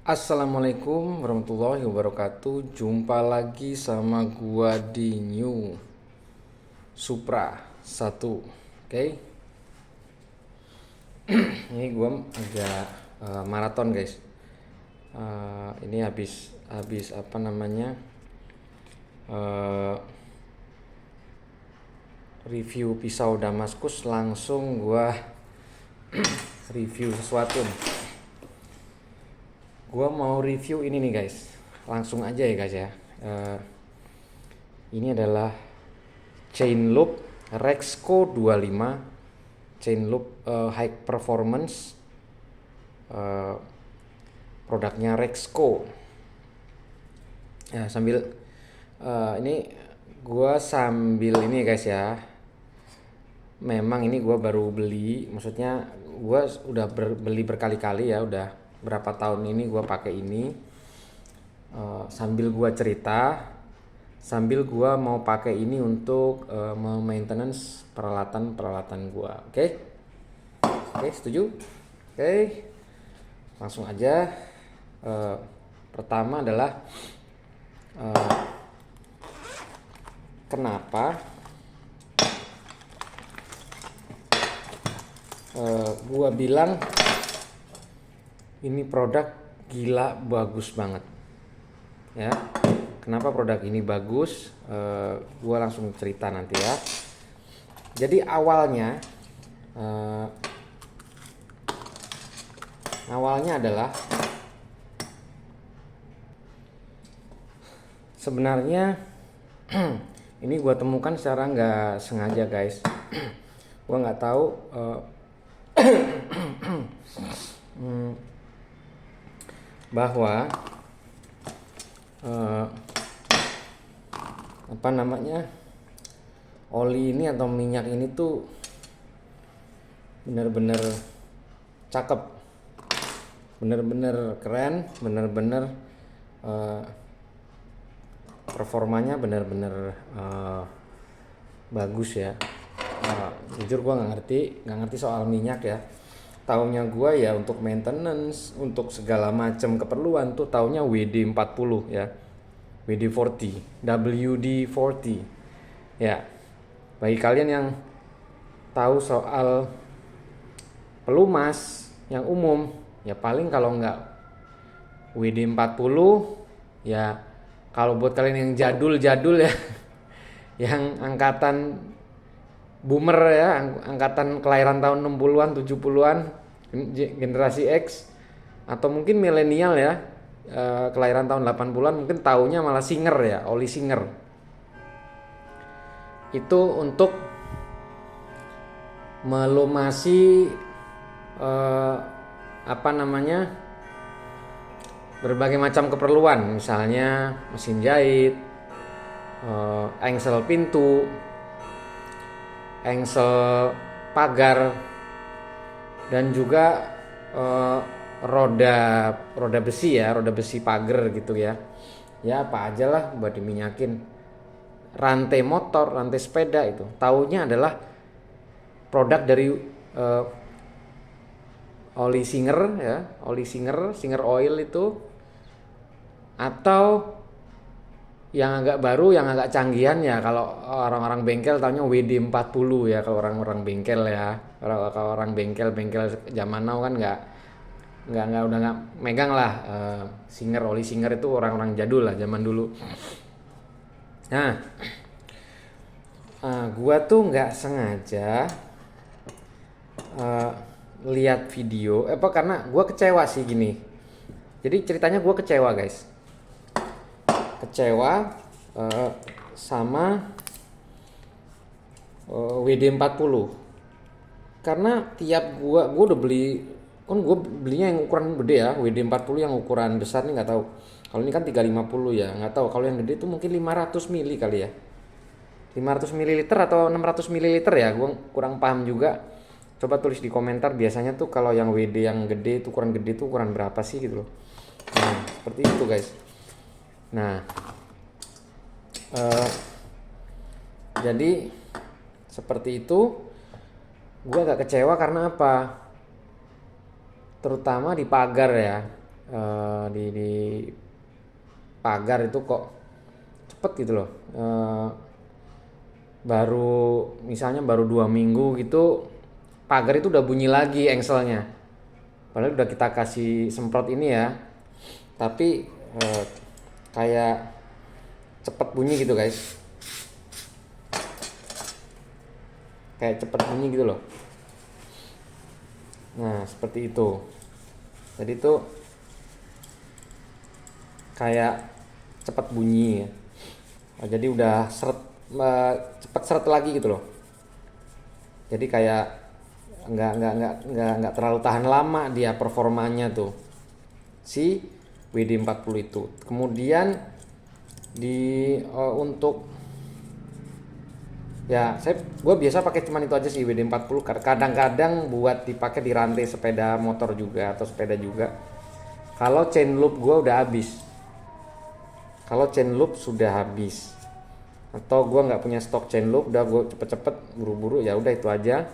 Assalamualaikum warahmatullahi wabarakatuh. Jumpa lagi sama gua di New Supra 1. Oke. Ini gua agak maraton, guys. Ini habis apa namanya? eh, Review pisau Damaskus, langsung gua review sesuatu nih. Gua mau review ini nih, guys. Langsung aja ya, guys ya. Ini adalah chain loop Rexco 25, chain loop high performance, produknya Rexco. Ya, ini gua sambil ini, guys ya. Memang ini gua baru beli, maksudnya gua udah beli berkali-kali ya, udah berapa tahun ini gua pakai ini. Sambil gua cerita, sambil gua mau pakai ini untuk maintenance peralatan gua. Oke, setuju? Oke, langsung aja. Pertama adalah kenapa gua bilang ini produk gila bagus banget ya. Kenapa produk ini bagus? Gua langsung cerita nanti ya. Jadi awalnya adalah sebenarnya ini gua temukan secara nggak sengaja, guys. Gua nggak tahu bahwa apa namanya, oli ini atau minyak ini tuh bener-bener cakep, bener-bener keren, bener-bener performanya bener-bener bagus ya. Jujur gua nggak ngerti soal minyak ya. Taunya gua ya untuk maintenance, untuk segala macam keperluan tuh taunya WD-40 ya. WD-40, WD-40. Ya. Bagi kalian yang tahu soal pelumas yang umum, ya paling kalau nggak WD-40 ya, kalau buat kalian yang jadul-jadul ya yang angkatan boomer ya, angkatan kelahiran tahun 60-an, 70-an, generasi X, atau mungkin milenial ya, kelahiran tahun 80-an, mungkin taunya malah Singer ya, oli Singer. Itu untuk melumasi apa namanya, berbagai macam keperluan, misalnya mesin jahit, engsel pintu, engsel pagar, dan juga roda besi ya, roda besi pagar gitu ya. Ya apa aja lah buat diminyakin. Rantai motor, rantai sepeda, itu taunya adalah produk dari oli Singer ya, oli Singer oil itu. Atau yang agak baru, yang agak canggihan ya, kalau orang-orang bengkel taunya WD-40 ya, kalau orang-orang bengkel ya. Kalau orang bengkel zaman now kan udah nggak megang lah Singer, oli Singer itu orang-orang jadul lah zaman dulu. Nah, gua tuh nggak sengaja lihat video karena gua kecewa sih gini. Jadi ceritanya gua kecewa, guys. Sama WD-40 karena tiap gua udah beli, kan gua belinya yang ukuran gede ya. WD-40 yang ukuran besar nih nggak tahu, kalau ini kan 350 ya, nggak tahu kalau yang gede itu mungkin 500 mili kali ya, 500 ml atau 600 ml ya, gua kurang paham juga. Coba tulis di komentar biasanya tuh kalau yang WD yang gede itu, ukuran gede itu ukuran berapa sih gitu loh. Nah seperti itu, guys. Nah, jadi seperti itu. Gue agak kecewa karena apa? Terutama di pagar ya. di pagar itu kok cepet gitu loh. Misalnya baru 2 minggu gitu pagar itu udah bunyi lagi engselnya, padahal udah kita kasih semprot ini ya, tapi kayak cepet bunyi gitu guys, kayak cepet bunyi gitu loh. Nah seperti itu, jadi tuh kayak cepet bunyi ya. Jadi udah cepet seret lagi gitu loh. Jadi kayak nggak terlalu tahan lama dia performanya tuh si WD-40 itu. Kemudian untuk ya gue biasa pakai cuman itu aja sih WD-40. Kadang-kadang buat dipakai di rantai sepeda motor juga atau sepeda juga. Kalau chain loop gue udah habis. Kalau chain loop sudah habis atau gue nggak punya stok chain loop, udah gue cepet-cepet buru-buru, ya udah itu aja.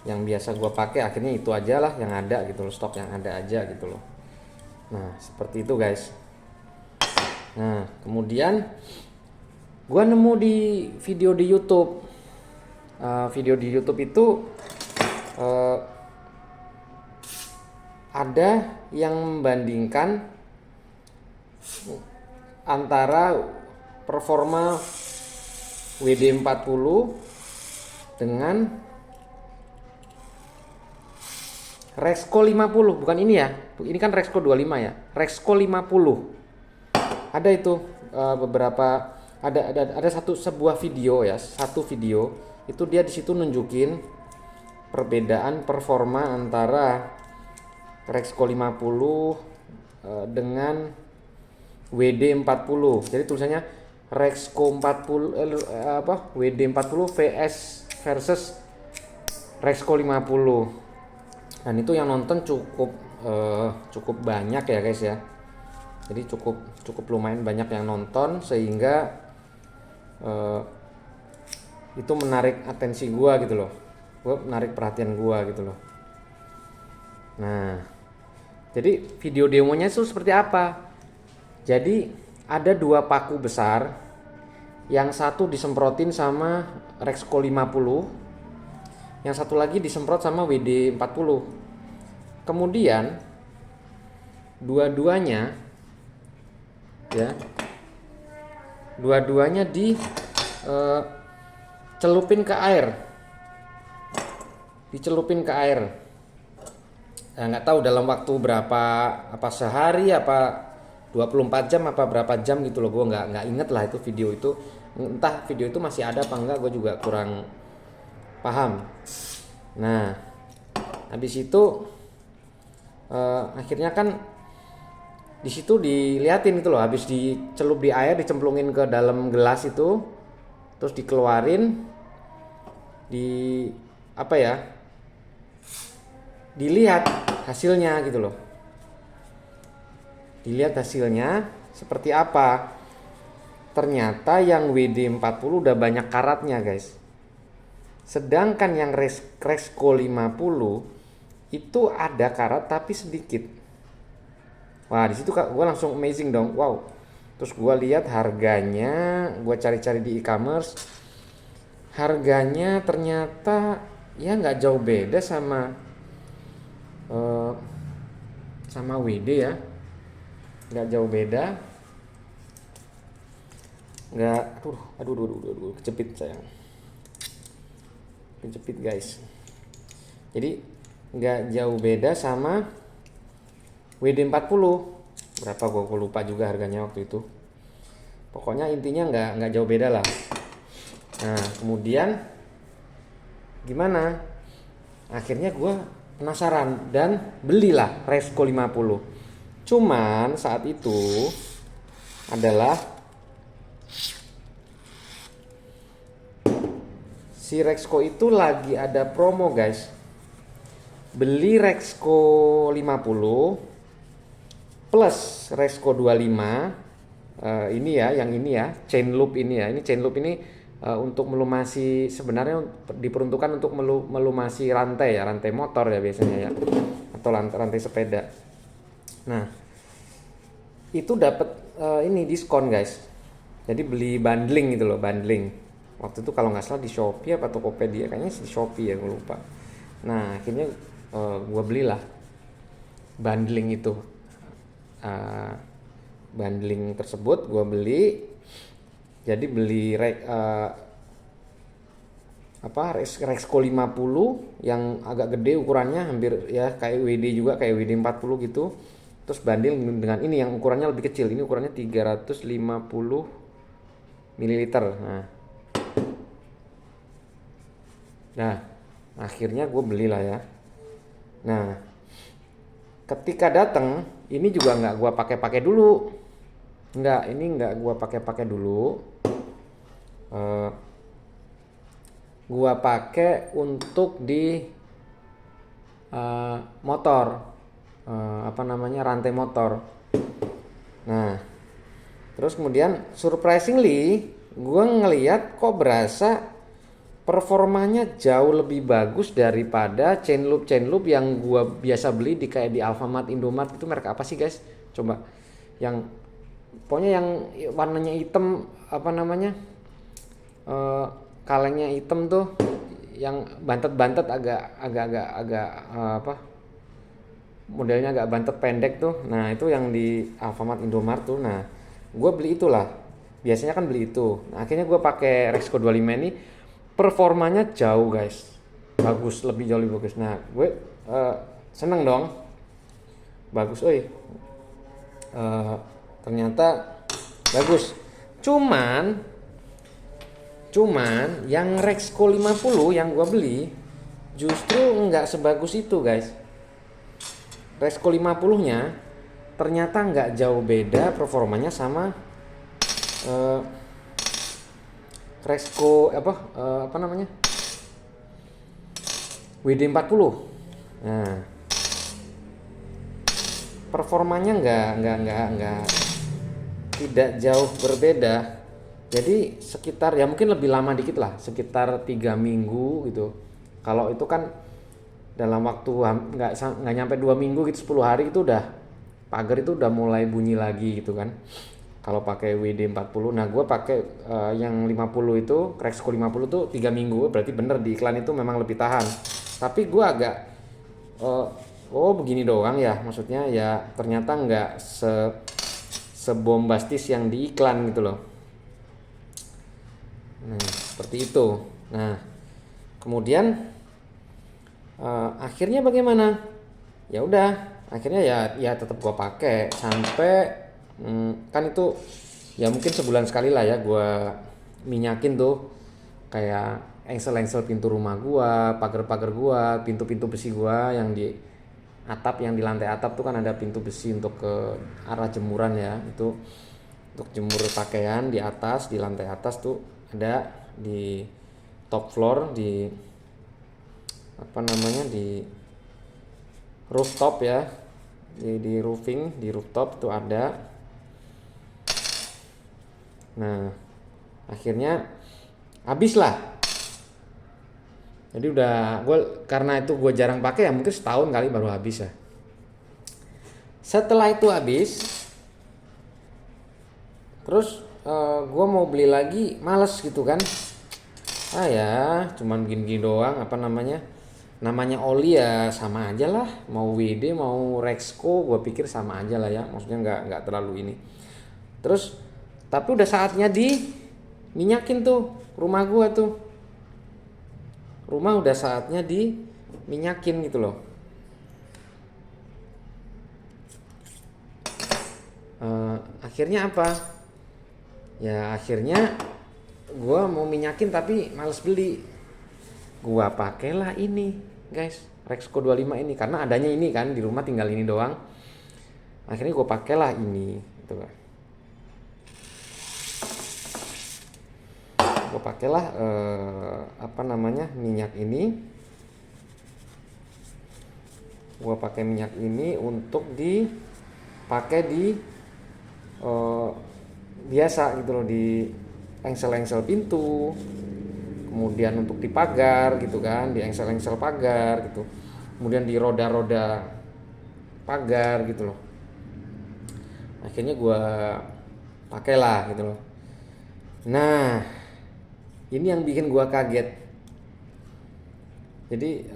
Yang biasa gue pakai akhirnya itu aja lah yang ada gitu loh, stok yang ada aja gitu loh. Nah seperti itu guys. Nah kemudian gue nemu di video di YouTube, itu ada yang membandingkan antara performa WD-40 dengan Rexco 50. Bukan ini ya, ini kan Rexco 25 ya, Rexco 50. Ada itu beberapa, ada sebuah video ya, satu video itu dia di situ nunjukin perbedaan performa antara Rexco 50 dengan WD-40. Jadi tulisannya Rexco 40 WD-40 VS versus Rexco 50. Dan itu yang nonton cukup banyak ya guys ya. Jadi cukup lumayan banyak yang nonton, sehingga itu menarik atensi gua gitu loh. Gua menarik perhatian gua gitu loh. Nah, jadi video demonya itu seperti apa? Jadi ada 2 paku besar, yang satu disemprotin sama Rexco 50, yang satu lagi disemprot sama WD-40. Kemudian dua-duanya dicelupin ke air. Nggak tahu dalam waktu berapa, apa sehari, apa 24 jam, apa berapa jam gitu loh. Gue nggak inget lah itu video itu. Entah video itu masih ada apa enggak, gue juga kurang paham. Nah habis itu akhirnya kan di situ diliatin itu loh, habis dicelup di air, dicemplungin ke dalam gelas itu, terus dikeluarin, dilihat hasilnya gitu loh. Dilihat hasilnya seperti apa. Ternyata yang WD-40 udah banyak karatnya guys. Sedangkan yang Rexco 50 itu ada karat tapi sedikit. Wah di situ gue langsung amazing dong. Wow. Terus gue lihat harganya, gue cari-cari di e-commerce. Harganya ternyata ya nggak jauh beda sama WD ya. Nggak jauh beda, nggak, aduh, kejepit guys. Jadi nggak jauh beda sama WD-40. Berapa gue lupa juga harganya waktu itu. Pokoknya intinya nggak jauh beda lah. Nah kemudian gimana? Akhirnya gue penasaran dan belilah Rexco 50. Cuman saat itu adalah si Rexco itu lagi ada promo guys. Beli Rexco 50 plus Rexco 25, ini ya, yang ini ya, chain loop ini ya. Ini chain loop ini untuk melumasi, sebenarnya diperuntukkan untuk melumasi rantai ya, rantai motor ya biasanya ya, atau rantai sepeda. Nah, itu dapat ini diskon guys. Jadi beli bundling gitu loh, bundling. Waktu itu kalau nggak salah di Shopee apa Tokopedia, kayaknya di Shopee ya, gue lupa. Nah, akhirnya gue belilah bundling itu. Bundling tersebut gue beli. Jadi beli Rexco 50 yang agak gede ukurannya, hampir ya kayak WD juga, kayak WD 40 gitu. Terus banding dengan ini yang ukurannya lebih kecil. Ini ukurannya 350 ml. Nah, akhirnya gue belilah ya. Nah, ketika datang ini juga nggak gue pakai dulu. Ini nggak gue pakai dulu. Gue pakai untuk di motor, rantai motor. Nah, terus kemudian surprisingly gue ngeliat kok berasa performanya jauh lebih bagus daripada chain loop yang gue biasa beli di kayak di Alfamart, Indomart. Itu merek apa sih guys? Coba yang pokoknya yang warnanya hitam, kalengnya hitam tuh, yang bantet agak modelnya agak bantet pendek tuh. Nah, itu yang di Alfamart, Indomart tuh. Nah, gue beli itulah. Biasanya kan beli itu. Nah, akhirnya gue pakai Rexco 25 ini. Performanya jauh guys, bagus, jauh lebih bagus. Nah, gue seneng dong, bagus, ternyata bagus. Cuman yang Rexco 50 yang gue beli justru nggak sebagus itu guys. Rexco 50 nya ternyata nggak jauh beda performanya sama Rexco WD 40. Nah, performanya nggak tidak jauh berbeda. Jadi sekitar ya mungkin lebih lama dikit lah, sekitar 3 minggu gitu. Kalau itu kan dalam waktu nggak nyampe 2 minggu gitu, 10 hari itu udah pagar itu udah mulai bunyi lagi gitu kan. Kalau pakai WD 40, nah gue pakai yang 50 itu, Rexco 50 tuh 3 minggu, berarti bener di iklan itu memang lebih tahan. Tapi gue agak, begini doang ya, maksudnya ya ternyata nggak sebombastis yang di iklan gitu loh. Nah, seperti itu. Nah, kemudian akhirnya bagaimana? Ya udah, akhirnya ya tetap gue pakai sampai kan itu ya mungkin sebulan sekali lah ya gue minyakin tuh kayak engsel pintu rumah gue, pagar gue, pintu besi gue yang di atap, yang di lantai atap tuh kan ada pintu besi untuk ke arah jemuran ya, itu untuk jemur pakaian di atas, di lantai atas tuh ada, di top floor, di di rooftop ya, di roofing, di rooftop tuh ada. Nah, akhirnya habis lah. Jadi udah karena itu gue jarang pakai ya, mungkin setahun kali baru habis ya. Setelah itu habis, terus gue mau beli lagi, males gitu kan. Cuman gini doang, namanya oli ya sama aja lah, mau WD mau Rexco gue pikir sama aja lah ya, maksudnya nggak terlalu ini. Terus tapi udah saatnya minyakin tuh rumah gua tuh. Rumah udah saatnya minyakin gitu loh. Akhirnya apa? Ya akhirnya gua mau minyakin tapi males beli. Gua pakailah ini, guys, Rexco 25 ini karena adanya ini kan di rumah, tinggal ini doang. Akhirnya gua pakailah ini gitu kan. Gue pakailah minyak ini. Gue pakai minyak ini untuk dipakai di biasa gitu loh, di engsel pintu, kemudian untuk di pagar gitu kan, di engsel pagar gitu, kemudian di roda-roda pagar gitu loh. Akhirnya gue pakailah gitu loh. Nah, ini yang bikin gue kaget. Jadi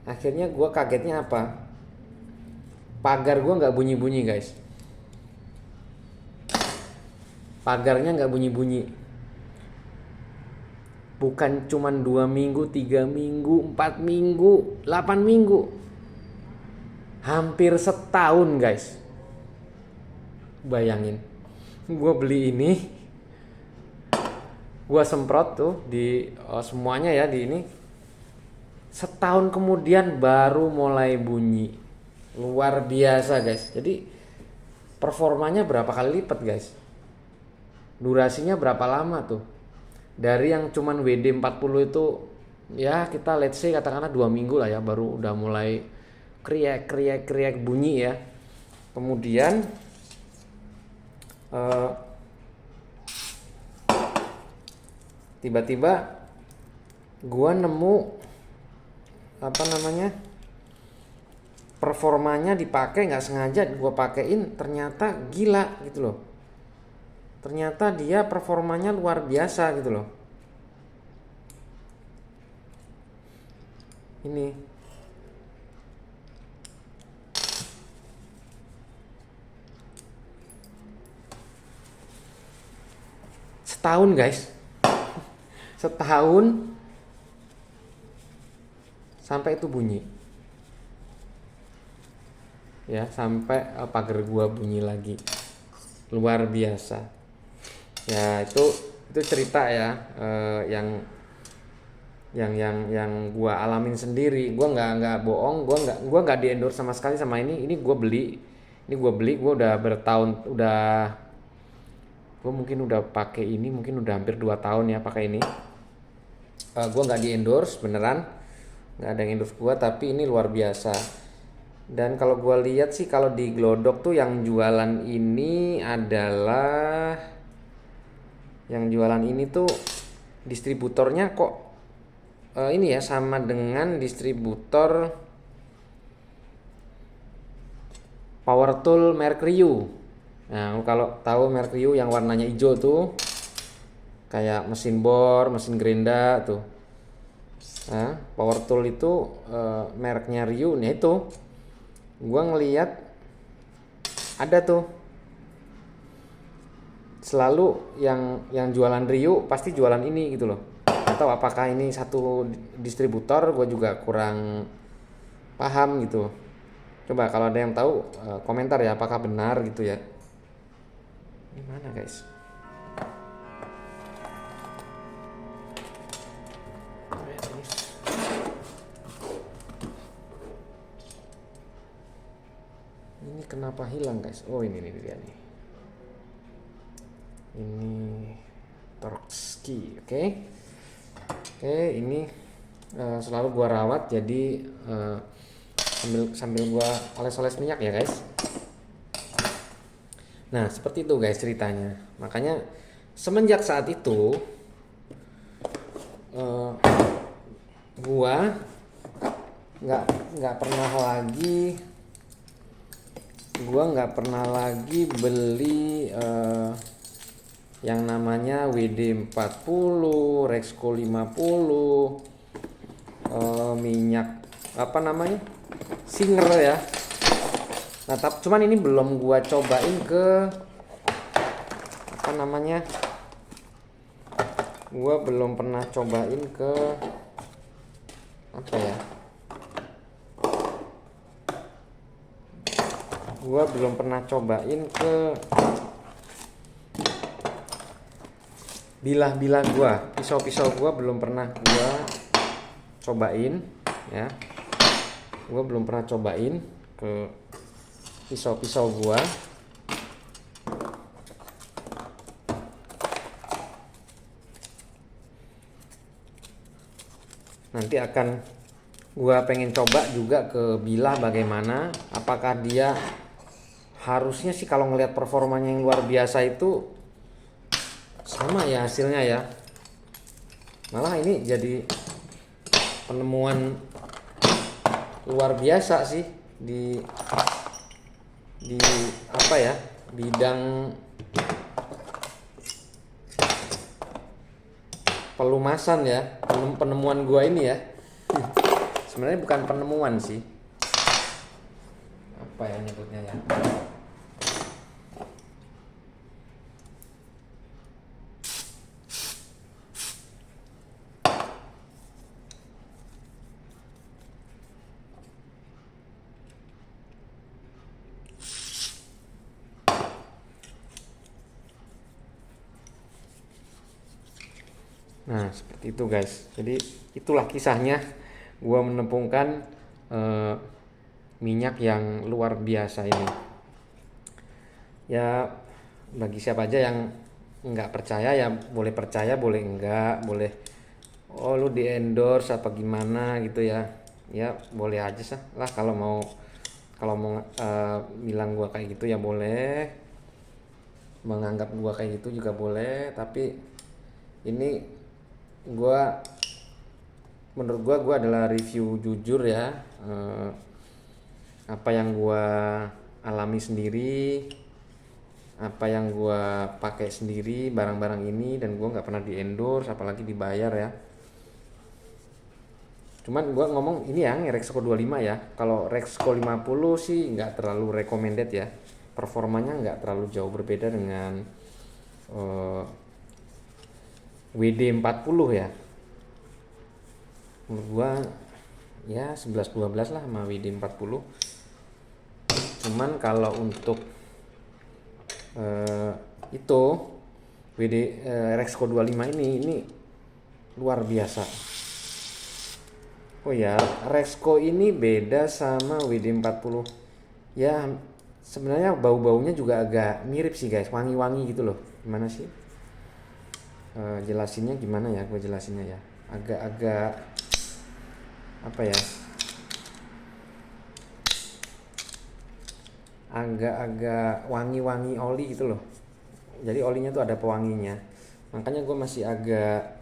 akhirnya gue kagetnya apa? Pagar gue nggak bunyi-bunyi guys. Pagarnya nggak bunyi-bunyi. Bukan cuman 2 minggu, 3 minggu, 4 minggu, 8 minggu. Hampir setahun guys. Bayangin. Gue beli ini, gue semprot tuh di semuanya ya di ini. Setahun kemudian baru mulai bunyi. Luar biasa guys. Jadi performanya berapa kali lipat guys. Durasinya berapa lama tuh. Dari yang cuman WD40 itu ya kita let's say katakanlah 2 minggu lah ya baru udah mulai kriek bunyi ya. Kemudian tiba-tiba gua nemu apa namanya, performanya dipakai nggak sengaja gua pakein, ternyata gila gitu loh. Ternyata dia performanya luar biasa gitu loh. Ini setahun guys. Setahun sampai itu bunyi. Ya, sampai pagar gua bunyi lagi. Luar biasa. Ya, itu cerita ya yang gua alamin sendiri. Gua nggak bohong, gua nggak di endorse sama sekali sama ini. Ini gua beli, gua udah bertahun, gua mungkin udah pakai ini mungkin udah hampir 2 tahun ya pakai ini. Gua nggak di endorse beneran, nggak ada yang endorse gua, tapi ini luar biasa. Dan kalau gua lihat sih kalau di Glodok tuh yang jualan ini tuh distributornya kok ini ya sama dengan distributor Power Tool merek Ryu. Nah, kalau tahu merek Ryu yang warnanya hijau tuh kayak mesin bor, mesin gerinda tuh. Nah, Power Tool itu mereknya Ryu. Nah itu gua ngeliat ada tuh selalu yang jualan Ryu pasti jualan ini gitu loh. Atau apakah ini satu distributor, gue juga kurang paham gitu. Coba kalau ada yang tahu komentar ya apakah benar gitu ya. Ini mana guys? Ini kenapa hilang guys? Oh ini dia nih. Ini Torx-key, oke. Ini selalu gua rawat jadi sambil gua oles-oles minyak ya guys. Nah seperti itu guys ceritanya. Makanya semenjak saat itu gua nggak pernah lagi beli yang namanya WD40, Rexco 50, minyak apa namanya, Singer ya. Nah cuman ini belum gua cobain ke apa namanya, gua belum pernah cobain ke apa ya, gua belum pernah cobain ke bilah-bilah gua, pisau-pisau gua belum pernah gua cobain ya. Gua belum pernah cobain ke pisau-pisau gua. Nanti akan gua pengen coba juga ke bilah bagaimana, apakah dia harusnya sih kalau ngelihat performanya yang luar biasa itu sama ya hasilnya ya. Malah ini jadi penemuan luar biasa sih di di apa ya, bidang pelumasan ya, penemuan gua ini ya. Sebenarnya bukan penemuan sih, apa ya nyebutnya ya. Nah, seperti itu guys. Jadi itulah kisahnya gua menemukan eh, minyak yang luar biasa ini. Ya bagi siapa aja yang nggak percaya ya boleh percaya, boleh enggak, boleh oh lu di endorse apa gimana gitu ya. Ya boleh aja sih lah kalau mau bilang gua kayak gitu ya boleh, menganggap gua kayak gitu juga boleh, tapi ini gua menurut gua adalah review jujur ya, apa yang gua alami sendiri, apa yang gua pakai sendiri barang-barang ini, dan gua nggak pernah di endorse apalagi dibayar ya. Cuman gua ngomong ini yang Rexco 25 ya. Kalau Rexco 50 sih nggak terlalu recommended ya, performanya nggak terlalu jauh berbeda dengan WD 40 ya. Menurut gua ya 11-12 lah sama WD 40. Cuman kalau untuk itu WD Rexco 25 ini luar biasa. Oh ya, Rexco ini beda sama WD 40. Ya sebenarnya bau-baunya juga agak mirip sih guys, wangi-wangi gitu loh. Gimana sih? Jelasinnya gimana ya? Gue jelasinnya ya. Agak-agak apa ya? Agak-agak wangi-wangi oli gitu loh. Jadi olinya tuh ada pewanginya. Makanya gue masih agak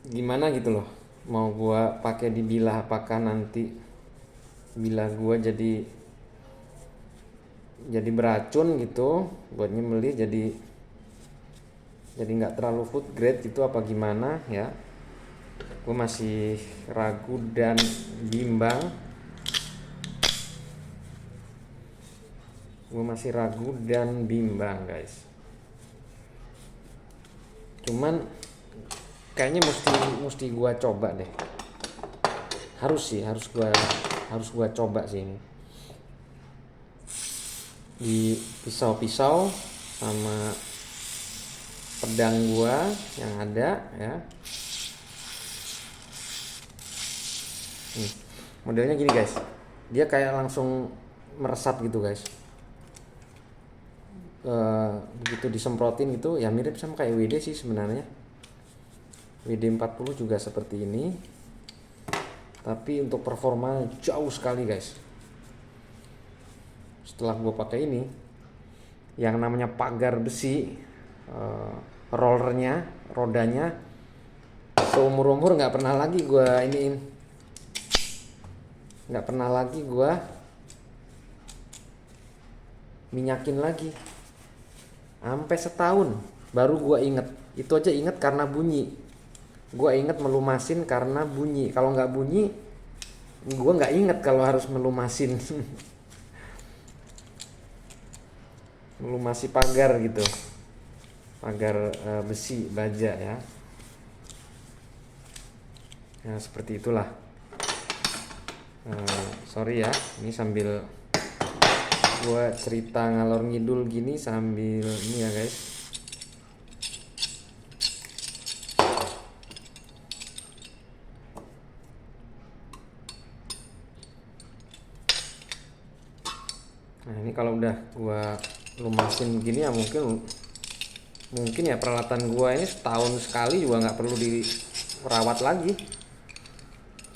gimana gitu loh. Mau gue pakai di bilah apakah nanti bilah gue jadi beracun gitu buat nyembelih, jadi nggak terlalu food grade gitu apa gimana ya. Gue masih ragu dan bimbang. Guys. Cuman kayaknya mesti gua coba deh. Harus gua coba sih ini. Di pisau-pisau sama pedang gua yang ada ya. Modelnya gini guys. Dia kayak langsung meresap gitu guys. Begitu disemprotin gitu ya mirip sama kayak WD sih sebenarnya. WD 40 juga seperti ini, tapi untuk performa jauh sekali guys. Setelah gue pakai ini yang namanya pagar besi, rodanya seumur umur nggak pernah lagi gue minyakin lagi sampai setahun baru gue inget. Itu aja inget karena bunyi. Gue inget melumasin karena bunyi. Kalau nggak bunyi gue nggak inget kalau harus melumasin. Melumasi pagar gitu, pagar besi baja ya. Nah seperti itulah. Sorry ya, ini sambil gue cerita ngalor ngidul gini sambil ini ya guys. Nah ini kalau udah gue lumasin gini ya mungkin ya peralatan gue ini setahun sekali juga nggak perlu dirawat lagi.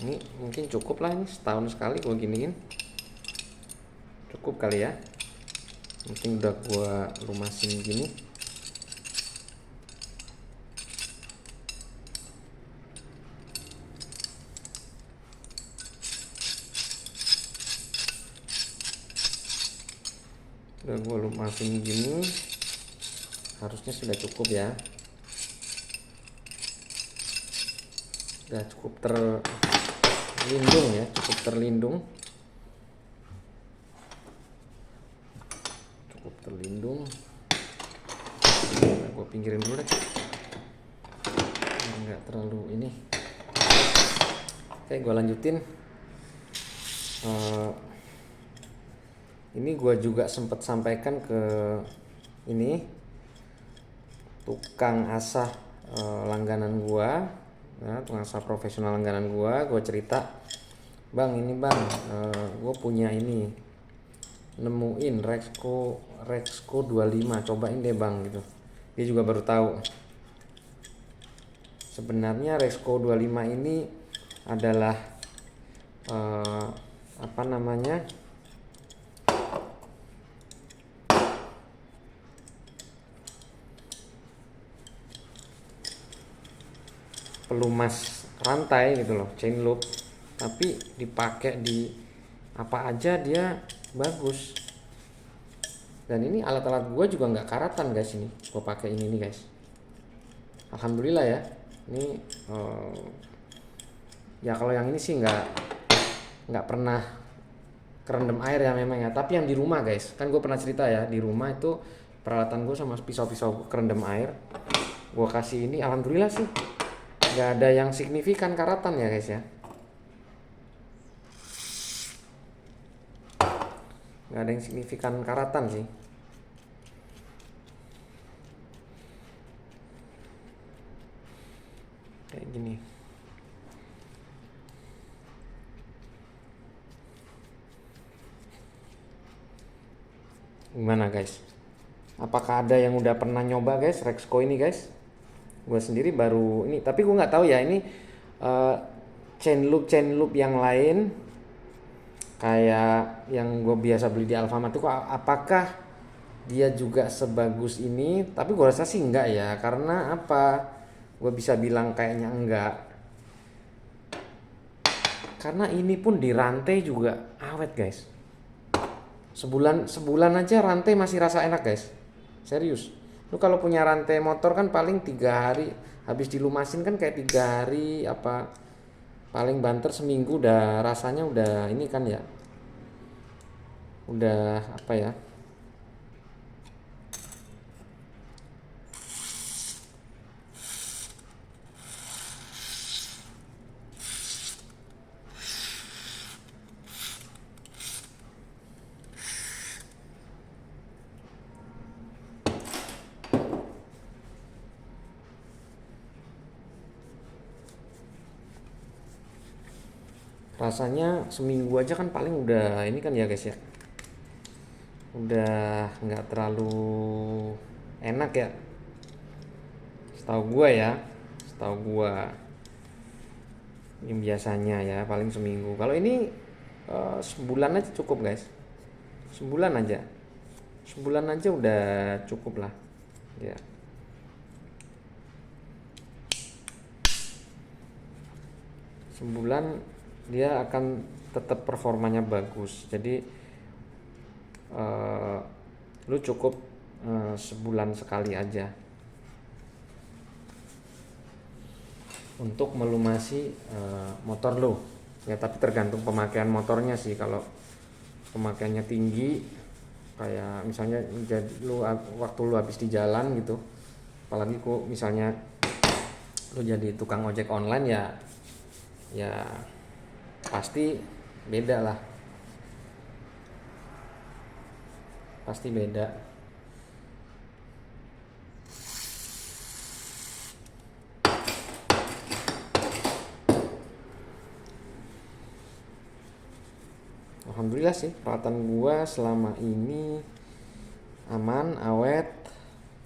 Ini mungkin cukup lah, ini setahun sekali gue giniin cukup kali ya. Mungkin udah gue lumasin gini. Udah gue lumasin gini, harusnya sudah cukup ya. Udah cukup terlindung ya, cukup terlindung. Nah, gue pinggirin dulu deh, nggak terlalu ini. Oke, gue lanjutin. Ini gue juga sempat sampaikan ke ini tukang asah langganan gue, ya, tukang asah profesional langganan gue cerita, bang ini bang, gue punya ini, nemuin Rexco 25, cobain deh bang gitu. Dia juga baru tahu sebenarnya Rexco 25 ini adalah apa namanya, pelumas rantai gitu loh, chain loop, tapi dipakai di apa aja dia bagus. Dan ini alat-alat gue juga nggak karatan guys, ini gue pakai ini nih guys, alhamdulillah ya. Ini ya kalau yang ini sih nggak pernah kerendam air ya memang ya, tapi yang di rumah guys, kan gue pernah cerita ya, di rumah itu peralatan gue sama pisau-pisau kerendam air gue kasih ini, alhamdulillah sih nggak ada yang signifikan karatan ya guys ya, nggak ada yang signifikan karatan sih. Kayak gini. Gimana guys? Apakah ada yang udah pernah nyoba guys Rexco ini guys? Gue sendiri baru ini, tapi gue nggak tahu ya ini chain loop yang lain kayak yang gue biasa beli di Alfamart itu apakah dia juga sebagus ini? Tapi gue rasa sih enggak ya, karena apa? Gue bisa bilang kayaknya enggak, karena ini pun di rantai juga awet guys. Sebulan aja rantai masih rasa enak guys, serius. Lu kalau punya rantai motor kan paling 3 hari habis dilumasin kan, kayak 3 hari apa paling banter seminggu udah rasanya udah ini kan ya, udah apa ya, rasanya seminggu aja kan paling udah ini kan ya guys ya, udah nggak terlalu enak ya, setahu gua ya, setahu gua yang biasanya ya paling seminggu. Kalau ini sebulan aja cukup guys, sebulan aja udah cukup lah ya. Sebulan dia akan tetap performanya bagus, jadi lu cukup sebulan sekali aja untuk melumasi motor lu ya, tapi tergantung pemakaian motornya sih. Kalau pemakaiannya tinggi kayak misalnya jadi waktu lu habis di jalan gitu, apalagi kok misalnya lu jadi tukang ojek online ya pasti beda lah, pasti beda. Alhamdulillah sih peralatan gua selama ini aman, awet,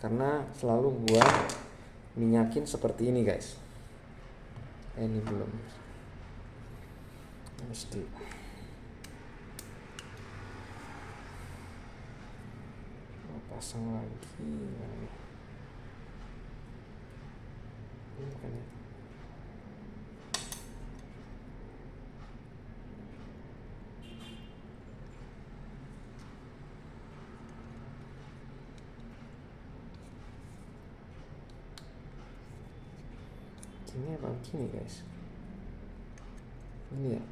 karena selalu gua minyakin seperti ini guys. Ini belum mesti pasang lagi ini makanya. Ini apa begini guys? Ini ya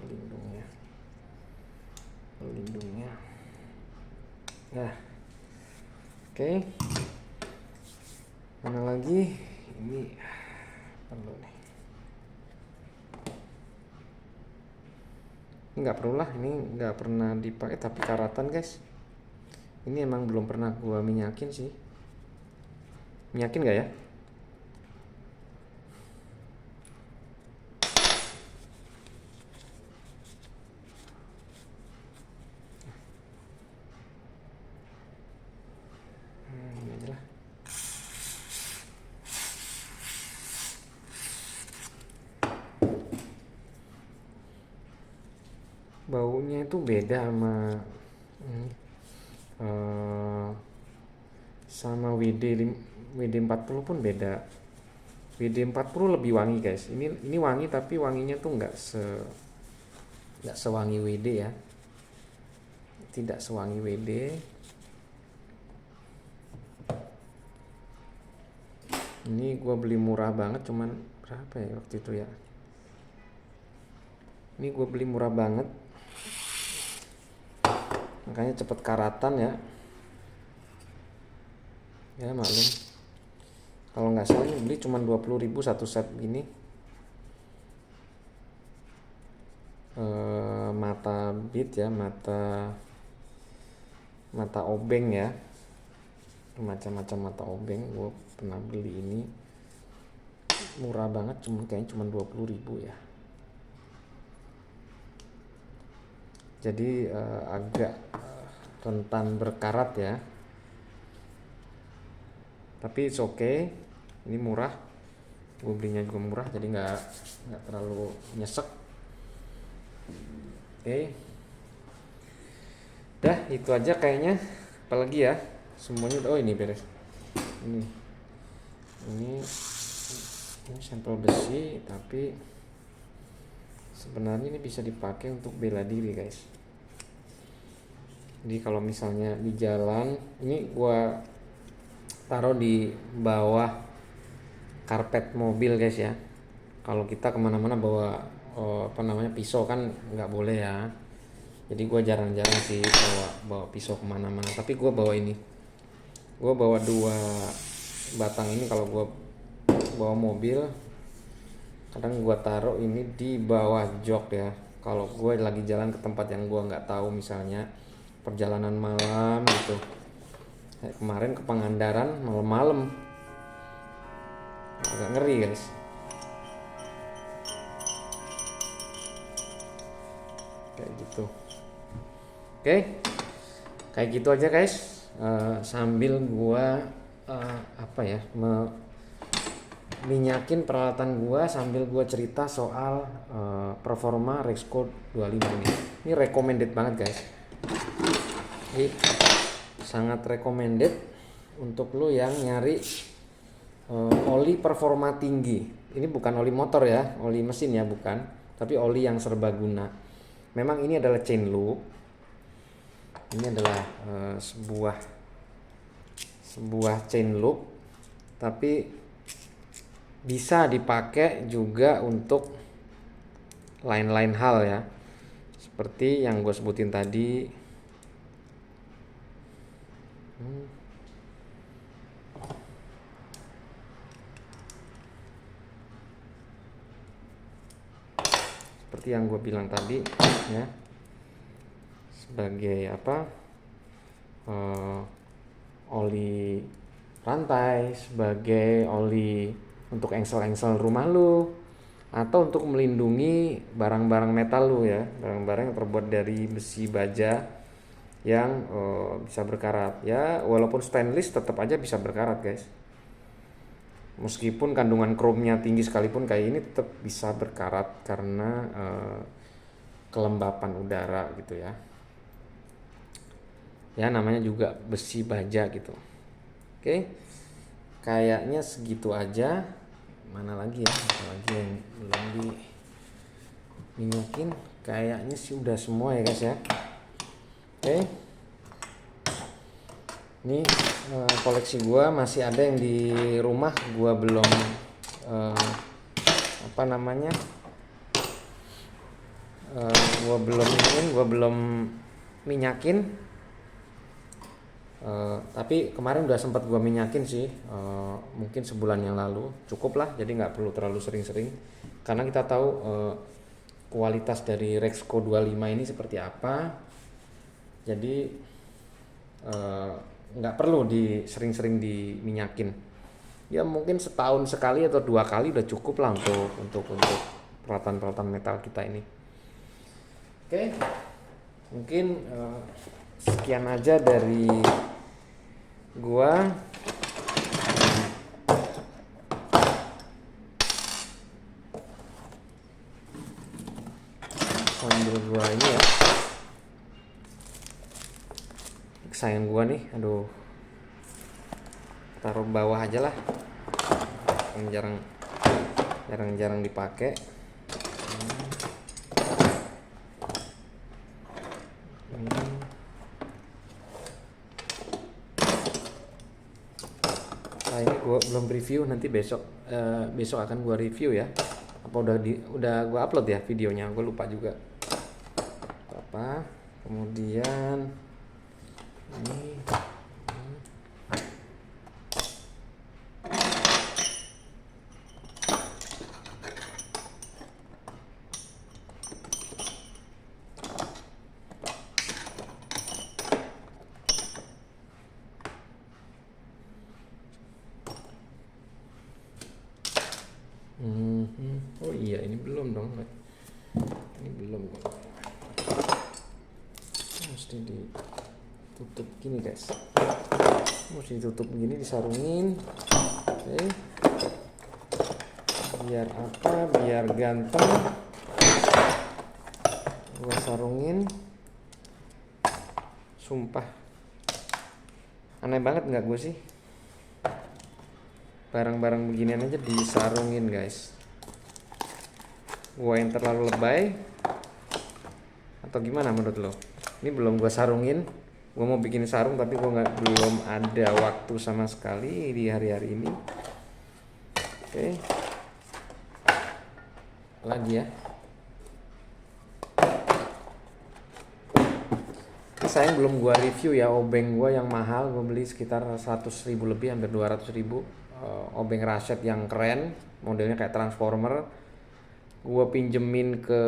pelindungnya. Nah, oke. Mana lagi? Ini perlu nih. Nggak perlu lah, ini nggak pernah dipakai tapi karatan guys. Ini emang belum pernah gua minyakin sih. Minyakin nggak ya? Ini aja lah. Baunya itu beda sama WD40 pun beda. WD40 lebih wangi guys. Ini wangi tapi wanginya tuh nggak sewangi WD ya. Tidak sewangi WD. Ini gue beli murah banget, cuman berapa ya waktu itu ya? Ini gue beli murah banget, makanya cepet karatan ya. Ya maklum. Kalau nggak salah ini beli cuman 20.000 satu set gini. Mata bit ya, mata obeng ya, macam-macam mata obeng. Gue pernah beli ini murah banget, kayaknya cuma 20.000 ya. Jadi agak rentan berkarat ya, tapi it's okay. Ini murah, gue belinya juga murah, jadi nggak terlalu nyesek. Oke. Dah itu aja kayaknya. Apalagi ya, semuanya udah. Oh ini beres. Ini sampel besi, tapi sebenarnya ini bisa dipakai untuk bela diri guys. Jadi kalau misalnya di jalan, ini gua taruh di bawah karpet mobil guys ya. Kalau kita kemana-mana bawa pisau kan nggak boleh ya. Jadi gua jarang-jarang sih bawa pisau kemana-mana. Tapi gua bawa ini. Gua bawa 2 batang ini kalau gua bawa mobil. Kadang gue taruh ini di bawah jok ya. Kalau gue lagi jalan ke tempat yang gue nggak tahu, misalnya perjalanan malam gitu. Kayak kemarin ke Pangandaran malam-malam, agak ngeri guys. Kayak gitu. Oke, kayak gitu aja guys. Sambil gue minyakin peralatan gua sambil gua cerita soal performa Rexco 25 ini. Ini recommended banget guys. Ini sangat recommended untuk lo yang nyari oli performa tinggi. Ini bukan oli motor ya, oli mesin ya bukan, tapi oli yang serbaguna. Memang ini adalah chain loop. Ini adalah sebuah chain loop, tapi bisa dipakai juga untuk lain-lain hal ya, seperti yang gue sebutin tadi. Seperti yang gue bilang tadi ya, sebagai oli rantai, sebagai oli untuk engsel-engsel rumah lu, atau untuk melindungi barang-barang metal lu ya, barang-barang yang terbuat dari besi baja yang bisa berkarat ya. Walaupun stainless tetap aja bisa berkarat guys, meskipun kandungan kromnya tinggi sekalipun kayak ini tetap bisa berkarat karena kelembapan udara gitu ya. Ya namanya juga besi baja gitu. Oke, kayaknya segitu aja. Mana lagi ya, apalagi yang belum diminyakin? Kayaknya sih udah semua ya guys ya. Oke, Ini koleksi gua masih ada yang di rumah, gua belum eh, apa namanya, gua belum minyakin. Tapi kemarin udah sempat gua minyakin sih, mungkin sebulan yang lalu, cukup lah, jadi nggak perlu terlalu sering-sering karena kita tahu kualitas dari Rexco 25 ini seperti apa. Jadi nggak perlu sering-sering diminyakin. Ya mungkin setahun sekali atau 2 kali udah cukup lah untuk peralatan-peralatan metal kita ini. Oke, mungkin sekian aja dari gua. Sambil gua ini ya, kesayangan gua nih, aduh, taruh bawah aja lah, yang jarang dipakai. Nah ini gua belum review, nanti besok akan gua review ya. Apa udah gua upload ya videonya, gua lupa juga apa. Kemudian ini oh iya, ini belum dong, ini belum dong. Mesti ditutup gini guys, mesti ditutup begini, disarungin. Oke, biar apa, biar ganteng. Gua sarungin, sumpah aneh banget nggak gue sih, barang-barang beginian aja disarungin guys. Gua yang terlalu lebay atau gimana menurut lo? Ini belum gua sarungin. Gua mau bikin sarung tapi gua belum ada waktu sama sekali di hari-hari ini. Oke, lagi ya. Sayang belum gua review ya obeng gua yang mahal. Gua beli sekitar 100.000 lebih, hampir 200.000. Obeng Rashet yang keren, modelnya kayak transformer. Gua pinjemin ke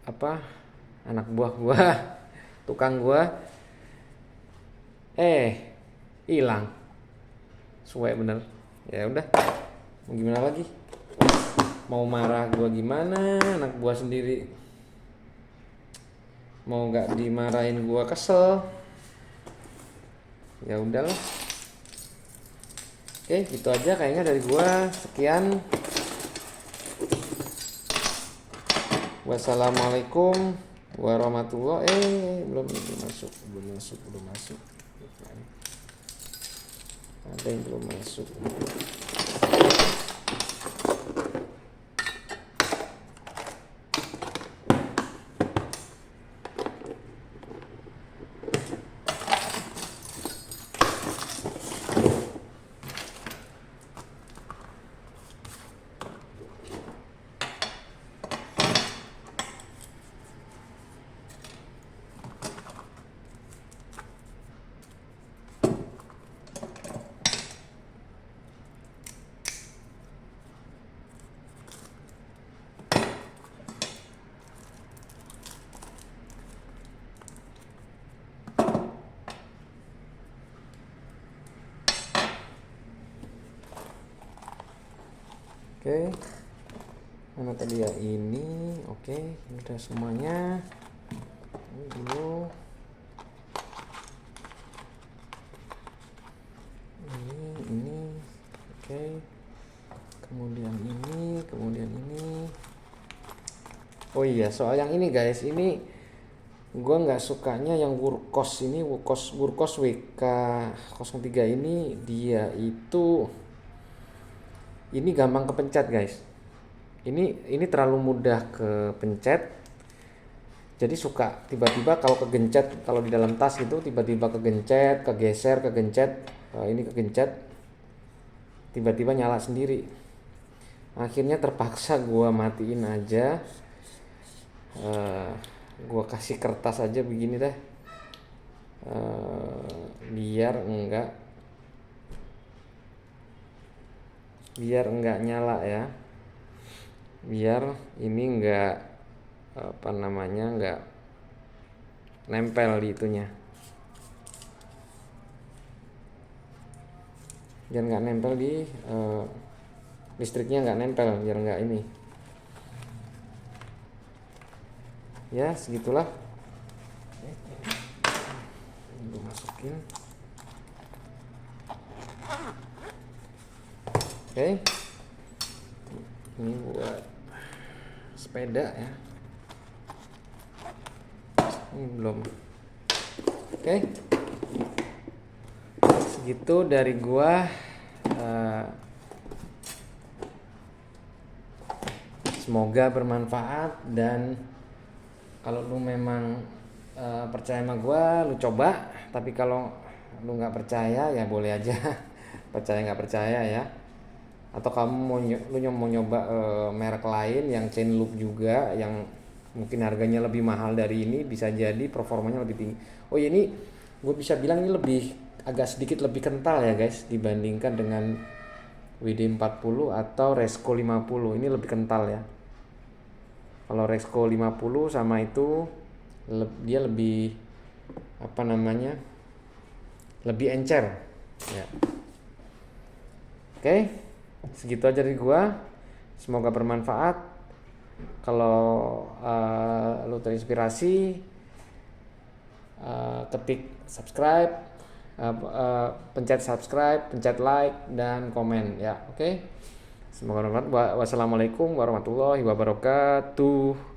apa, anak buah gua, tukang gua, hilang, suwe bener. Ya udah, mau gimana lagi, mau marah gua gimana, anak buah sendiri mau nggak dimarahin gua kesel. Ya udahlah. Oke, gitu aja kayaknya dari gua. Sekian. Wassalamualaikum warahmatullahi. Belum masuk. Ada yang belum masuk. Oke, mana tadi ya, ini. Oke, udah semuanya. Ini dulu, ini. Oke, kemudian ini. Oh iya, soal yang ini guys, ini gua nggak sukanya yang Wurkos ini. Wurkos WK03 ini, dia itu ini gampang kepencet guys. Ini terlalu mudah kepencet. Jadi suka tiba-tiba kalau kegencet, kalau di dalam tas gitu tiba-tiba kegencet, kegeser, kegencet, ini kegencet, tiba-tiba nyala sendiri. Akhirnya terpaksa gua matiin aja. Gua kasih kertas aja begini deh. Biar enggak nyala ya. Biar ini enggak enggak nempel di itunya. Biar enggak nempel di listriknya, enggak nempel, biar enggak ini. Ya, segitulah. Gue masukin. Oke. Ini buat sepeda ya. Ini belum. Oke. Segitu dari gua. Semoga bermanfaat, dan kalau lu memang percaya sama gua, lu coba. Tapi kalau lu nggak percaya ya boleh aja. Percaya nggak percaya ya. Atau kamu mau nyoba merek lain yang chain loop juga, yang mungkin harganya lebih mahal dari ini, bisa jadi performanya lebih tinggi. Oh ya, ini gue bisa bilang ini agak sedikit lebih kental ya guys, dibandingkan dengan WD-40 atau Resco 50. Ini lebih kental ya. Kalau Resco 50 sama itu dia lebih lebih encer ya. Oke, segitu aja dari gua. Semoga bermanfaat. Kalau lu terinspirasi, ketik subscribe, pencet subscribe, pencet like dan komen ya. Oke. Semoga bermanfaat. Wassalamualaikum warahmatullahi wabarakatuh.